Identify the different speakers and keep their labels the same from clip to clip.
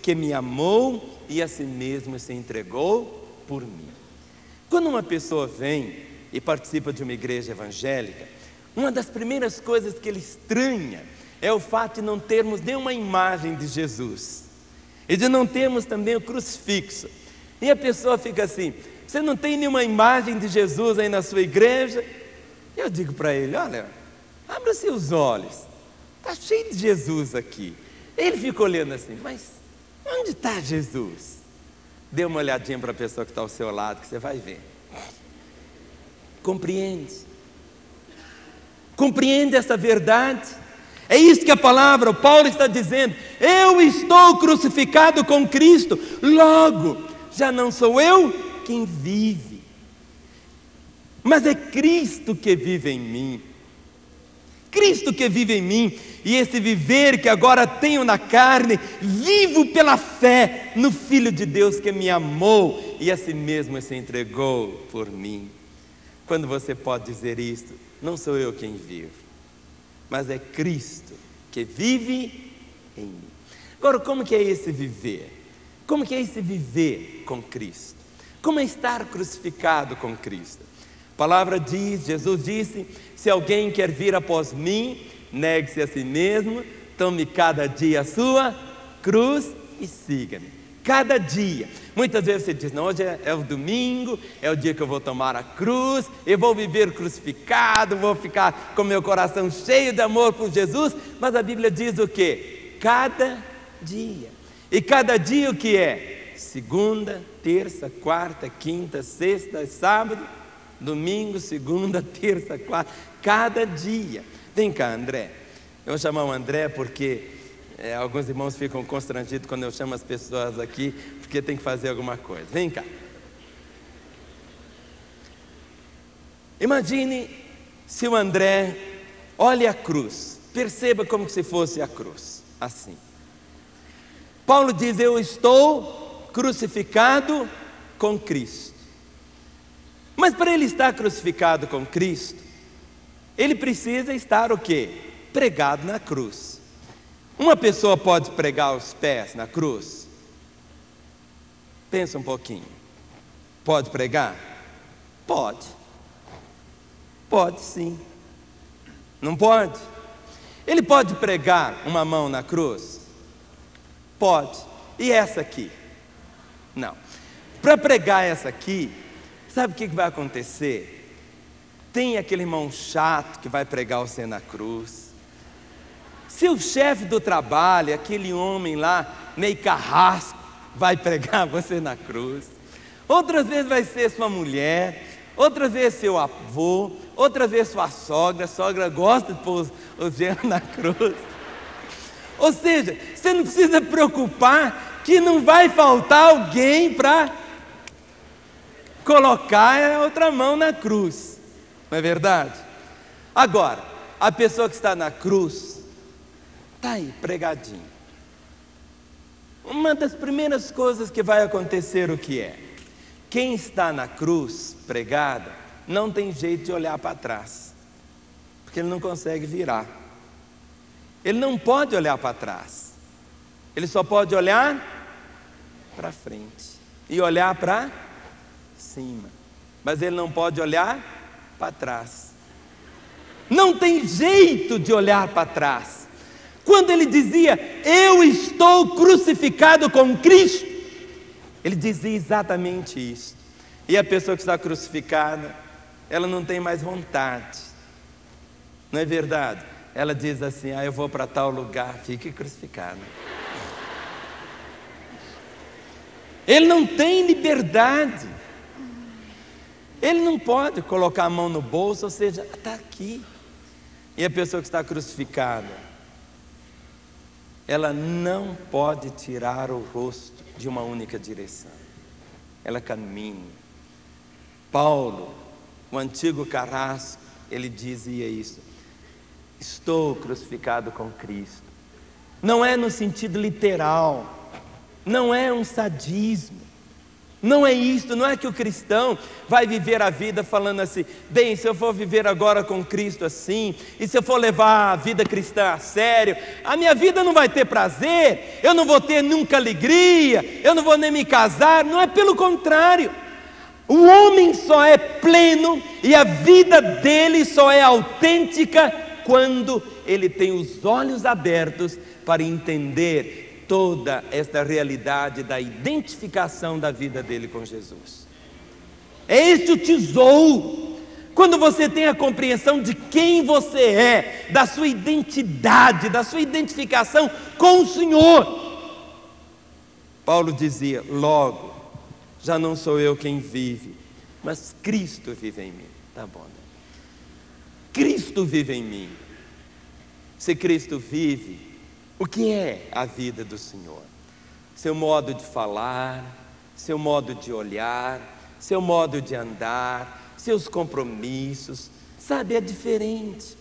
Speaker 1: que me amou e a si mesmo se entregou por mim. Quando uma pessoa vem e participa de uma igreja evangélica, uma das primeiras coisas que ele estranha é o fato de não termos nenhuma imagem de Jesus e de não termos também o crucifixo. E a pessoa fica assim: você não tem nenhuma imagem de Jesus aí na sua igreja? Eu digo para ele: olha, abra seus olhos, está cheio de Jesus aqui. Ele fica olhando assim: mas onde está Jesus? Dê uma olhadinha para a pessoa que está ao seu lado, que você vai ver. Compreende? Compreende essa verdade? É isso que a palavra, o Paulo está dizendo: eu estou crucificado com Cristo, logo, já não sou eu quem vive, mas é Cristo que vive em mim. Cristo que vive em mim, e esse viver que agora tenho na carne, vivo pela fé no Filho de Deus que me amou e a si mesmo se entregou por mim. Quando você pode dizer isto, não sou eu quem vivo, mas é Cristo que vive em mim. Agora, como que é esse viver? Como que é esse viver com Cristo? Como é estar crucificado com Cristo? A palavra diz, Jesus disse: se alguém quer vir após mim, negue-se a si mesmo, tome cada dia a sua cruz e siga-me. Cada dia. Muitas vezes você diz: não, hoje é o domingo, é o dia que eu vou tomar a cruz, eu vou viver crucificado, vou ficar com meu coração cheio de amor por Jesus. Mas a Bíblia diz o quê? Cada dia. E cada dia o que é? Segunda, terça, quarta, quinta, sexta, sábado, domingo, segunda, terça, quarta, cada dia. Vem cá, André. Eu vou chamar o André porque alguns irmãos ficam constrangidos quando eu chamo as pessoas aqui, porque tem que fazer alguma coisa. Vem cá. Imagine se o André olha a cruz, perceba como se fosse a cruz, assim. Paulo diz: eu estou crucificado com Cristo. Mas para ele estar crucificado com Cristo, ele precisa estar o quê? Pregado na cruz. Uma pessoa pode pregar os pés na cruz? Pensa um pouquinho. Pode pregar? Pode. Pode sim. Não pode? Ele pode pregar uma mão na cruz? Pode. E essa aqui? Não. Para pregar essa aqui, sabe o que vai acontecer? Tem aquele irmão chato que vai pregar você na cruz. Seu chefe do trabalho, aquele homem lá, meio carrasco, vai pregar você na cruz. Outras vezes vai ser sua mulher, outras vezes seu avô, outras vezes sua sogra. A sogra gosta de pôr os genros na cruz. Ou seja, você não precisa preocupar que não vai faltar alguém para colocar a outra mão na cruz. Não é verdade? Agora, a pessoa que está na cruz, está aí, pregadinho. Uma das primeiras coisas que vai acontecer, o que é? Quem está na cruz, pregada, não tem jeito de olhar para trás, porque ele não consegue virar. Ele não pode olhar para trás. Ele só pode olhar para frente e olhar para cima. Mas ele não pode olhar para trás. Não tem jeito de olhar para trás. Quando ele dizia: eu estou crucificado com Cristo, ele dizia exatamente isso. E a pessoa que está crucificada, ela não tem mais vontade. Não é verdade? Ela diz assim: eu vou para tal lugar, fique crucificado. Ele não tem liberdade. Ele não pode colocar a mão no bolso, ou seja, está aqui. E a pessoa que está crucificada, ela não pode tirar o rosto de uma única direção. Ela caminha. Paulo, o antigo carrasco, ele dizia isso: estou crucificado com Cristo. Não é no sentido literal, não é um sadismo, Não é isto, não é que o cristão vai viver a vida falando assim: bem, se eu for viver agora com Cristo assim, e se eu for levar a vida cristã a sério, a minha vida não vai ter prazer, eu não vou ter nunca alegria, eu não vou nem me casar. Não é, pelo contrário. O homem só é pleno e a vida dele só é autêntica quando ele tem os olhos abertos para entender toda esta realidade da identificação da vida dele com Jesus. É este o tesouro. Quando você tem a compreensão de quem você é, da sua identidade, da sua identificação com o Senhor. Paulo dizia: logo, já não sou eu quem vive, mas Cristo vive em mim. Tá bom, né? Cristo vive em mim. Se Cristo vive, o que é a vida do Senhor? Seu modo de falar, seu modo de olhar, seu modo de andar, seus compromissos, sabe, é diferente.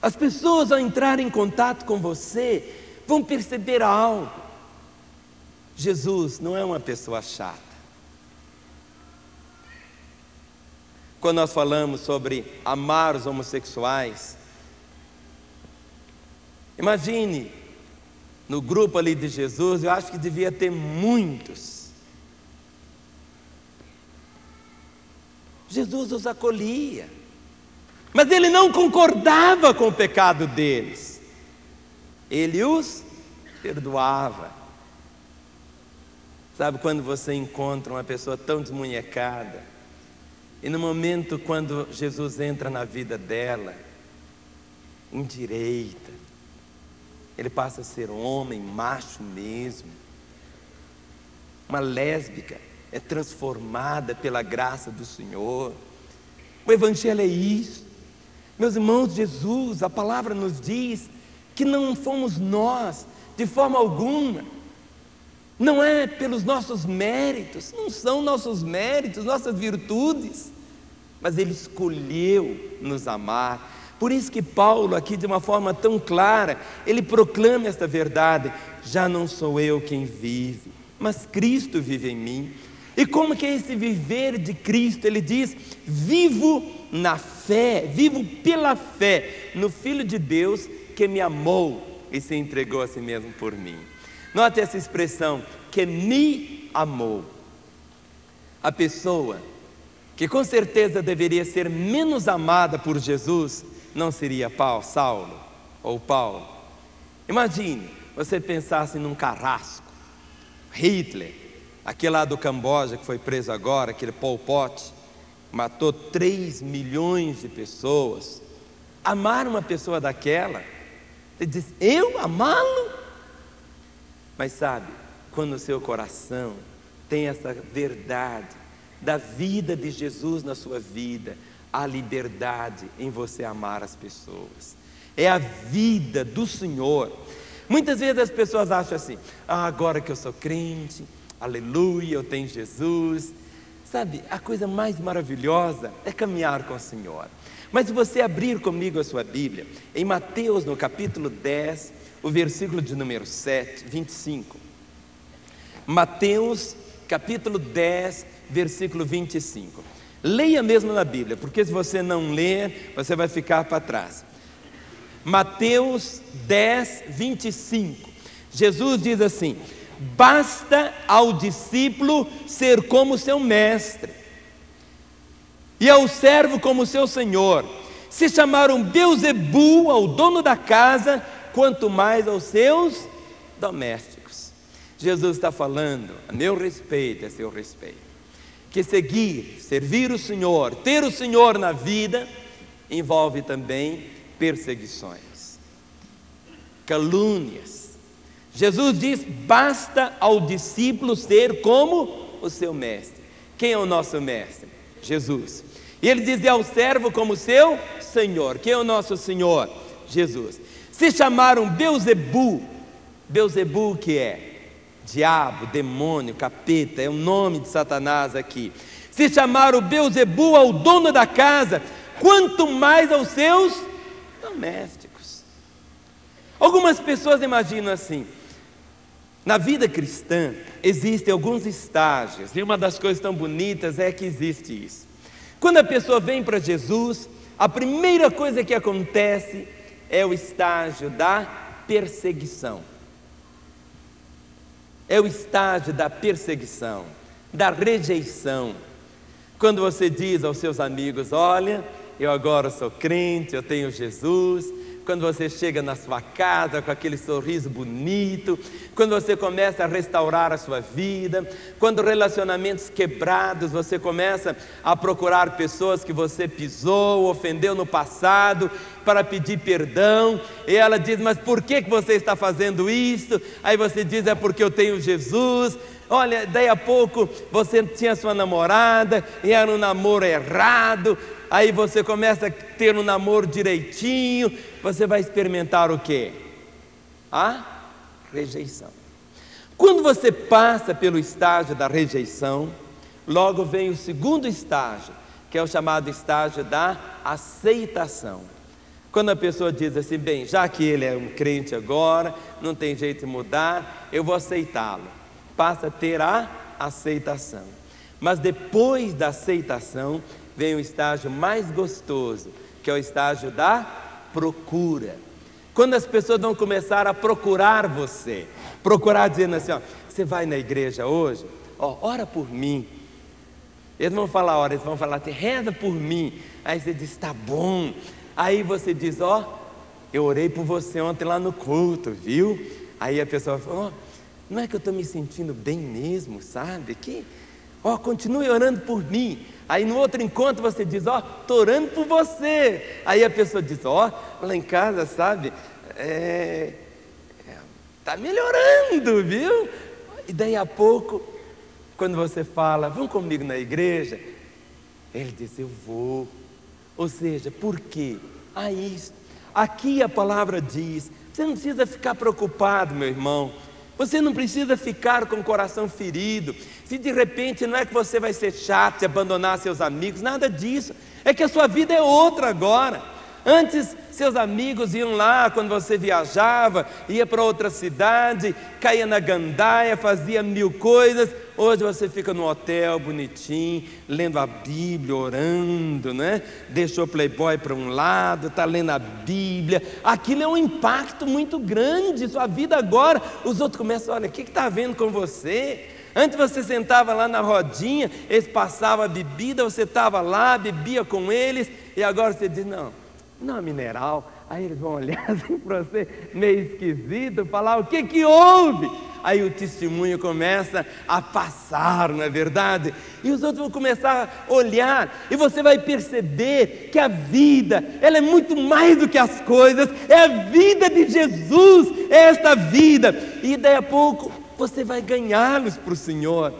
Speaker 1: As pessoas, ao entrar em contato com você, vão perceber algo. Jesus não é uma pessoa chata. Quando nós falamos sobre amar os homossexuais, imagine, no grupo ali de Jesus, eu acho que devia ter muitos. Jesus os acolhia, mas ele não concordava com o pecado deles, ele os perdoava. Sabe quando você encontra uma pessoa tão desmunhecada, e no momento quando Jesus entra na vida dela, endireita, ele passa a ser homem, macho mesmo. Uma lésbica é transformada pela graça do Senhor. O Evangelho é isso. Meus irmãos, Jesus, a palavra nos diz que não fomos nós, de forma alguma. Não é pelos nossos méritos, não são nossos méritos, nossas virtudes, mas Ele escolheu nos amar. Por isso que Paulo, aqui de uma forma tão clara, ele proclama esta verdade: já não sou eu quem vive, mas Cristo vive em mim. E como que é esse viver de Cristo? Ele diz: vivo na fé, vivo pela fé no Filho de Deus que me amou e se entregou a si mesmo por mim. Note essa expressão, que me amou. A pessoa que com certeza deveria ser menos amada por Jesus não seria Saulo ou Paulo. Imagine, você pensasse num carrasco, Hitler, aquele lá do Camboja que foi preso agora, aquele Pol Pot, matou 3 milhões de pessoas. Amar uma pessoa daquela, você diz: eu amá-lo? Mas sabe, quando o seu coração tem essa verdade da vida de Jesus na sua vida, há liberdade em você amar as pessoas. É a vida do Senhor. Muitas vezes as pessoas acham assim: agora que eu sou crente, aleluia, eu tenho Jesus. Sabe, a coisa mais maravilhosa é caminhar com o Senhor. Mas se você abrir comigo a sua Bíblia, em Mateus, no capítulo 10, o versículo de número 25. Mateus, capítulo 10, versículo 25. Leia mesmo na Bíblia, porque se você não ler, você vai ficar para trás. Mateus 10, 25. Jesus diz assim: basta ao discípulo ser como seu mestre, e ao servo como seu senhor. Se chamaram Beelzebu ao dono da casa, quanto mais aos seus domésticos. Jesus está falando, a meu respeito, a seu respeito, que seguir, servir o Senhor, ter o Senhor na vida, envolve também perseguições, calúnias. Jesus diz: basta ao discípulo ser como o seu mestre. Quem é o nosso mestre? Jesus. E ele diz: e ao servo como seu senhor. Quem é o nosso Senhor? Jesus. Se chamaram Beelzebu, Beelzebu que é? Diabo, demônio, capeta, é o nome de Satanás aqui. Se chamaram Beelzebu ao dono da casa, quanto mais aos seus domésticos. Algumas pessoas imaginam assim: Na vida cristã existem alguns estágios, e uma das coisas tão bonitas é que existe isso. Quando a pessoa vem para Jesus, a primeira coisa que acontece é o estágio da perseguição. É o estágio da perseguição, da rejeição. Quando você diz aos seus amigos: olha, eu agora sou crente, eu tenho Jesus. Quando você chega na sua casa com aquele sorriso bonito, quando você começa a restaurar a sua vida, quando relacionamentos quebrados, você começa a procurar pessoas que você pisou, ofendeu no passado, para pedir perdão, e ela diz: mas por que você está fazendo isso? Aí você diz: é porque eu tenho Jesus. Olha, daí a pouco você tinha sua namorada e era um namoro errado. Aí você começa a ter um namoro direitinho. Você vai experimentar o quê? A rejeição. Quando você passa pelo estágio da rejeição, logo vem o segundo estágio, que é o chamado estágio da aceitação. Quando a pessoa diz assim: bem, já que ele é um crente agora, não tem jeito de mudar, eu vou aceitá-lo. Passa a ter a aceitação. Mas depois da aceitação vem o estágio mais gostoso, que é o estágio da procura. Quando as pessoas vão começar a procurar você, procurar dizendo assim: ó, você vai na igreja hoje? Ó, ora por mim. Eles vão falar, ora, eles vão falar assim: reza por mim. Aí você diz: tá bom. Aí você diz: ó, eu orei por você ontem lá no culto, viu? Aí a pessoa fala: ó, não é que eu estou me sentindo bem mesmo, sabe? Ó, continue orando por mim. Aí no outro encontro você diz: ó, estou orando por você. Aí a pessoa diz: ó, lá em casa, sabe, está melhorando, viu? E daí a pouco, quando você fala: vão comigo na igreja, ele diz: eu vou. Ou seja, por quê? Aqui a palavra diz: você não precisa ficar preocupado, meu irmão. Você não precisa ficar com o coração ferido. Se de repente não é que você vai ser chato e abandonar seus amigos, nada disso. É que a sua vida é outra agora. Antes, seus amigos iam lá quando você viajava, ia para outra cidade, caía na gandaia, fazia mil coisas. Hoje você fica no hotel bonitinho, lendo a Bíblia, orando, né? Deixou o Playboy para um lado, está lendo a Bíblia. Aquilo é um impacto muito grande. Sua vida agora, os outros começam: olha, o que está havendo com você? Antes você sentava lá na rodinha, eles passavam a bebida, você estava lá, bebia com eles, e agora você diz: não, mineral. Aí eles vão olhar assim para você, meio esquisito, falar: o que houve? Aí o testemunho começa a passar, não é verdade? E os outros vão começar a olhar, e você vai perceber que a vida, ela é muito mais do que as coisas. É a vida de Jesus, é esta vida. E daí a pouco você vai ganhá-los para o Senhor.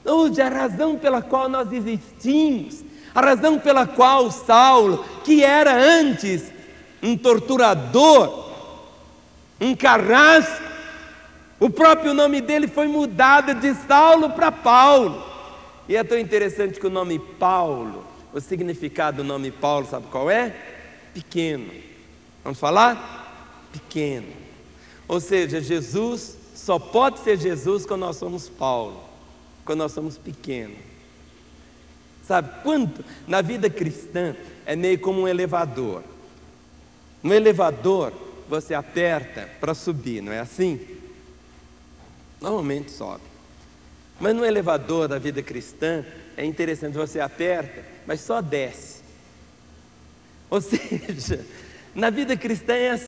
Speaker 1: Hoje a razão pela qual nós existimos, a razão pela qual Saulo, que era antes um torturador, um carrasco, o próprio nome dele foi mudado de Saulo para Paulo. E é tão interessante que o nome Paulo, o significado do nome Paulo, sabe qual é? Pequeno. Vamos falar? Pequeno. Ou seja, Jesus só pode ser Jesus quando nós somos Paulo, quando nós somos pequenos. Sabe quanto? Na vida cristã é meio como um elevador. No elevador você aperta para subir, não é assim? Normalmente sobe. Mas no elevador da vida cristã é interessante, você aperta, mas só desce. Ou seja, na vida cristã é assim.